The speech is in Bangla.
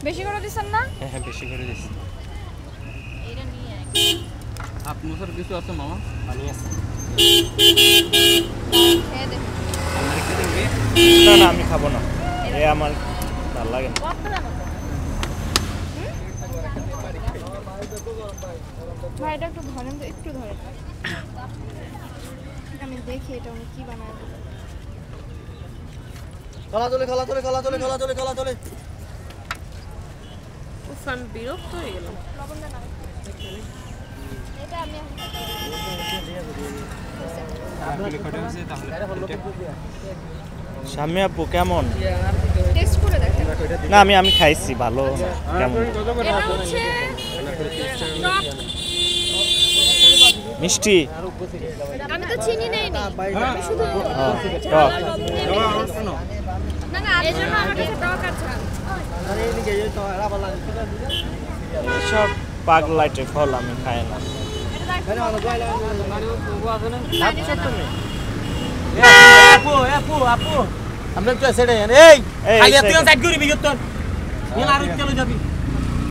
বেশি করে দিছেন না? হ্যাঁ বেশি করে দিছি। এটা নিয়ে আপনার স্যার কিছু আছে মামা? পানি আছে। খেয়ে দেন। আপনার কি দেবে? না না আমি খাবো না, এ আমার ভালো লাগে না। কত জানো তো? ভাই এটা একটু ধরেন তো, একটু ধরেন। আমি দেখি এটা উনি কি বানায়। খালা চলে উফান বিরক্ত হয়ে গেলাম। লবণ দেন না। এটা আমি আপনি কটা আছে তাহলে? শাম্মী আপু কেমন? টেস্ট করে দেখেন। না আমি খাইছি, ভালো কেমন? এটা হচ্ছে টক। মিষ্টি? আমি তো চিনি নেইনি, আমি শুধু টক। না না এই জন্য আমার কাছে টক আর ঝাল। সব পাগলাইটে ফল আমি খাই না। আপনি একটু সেটা এই এই খালি এত সাইড করি বিগত তোর আর চলে যাবি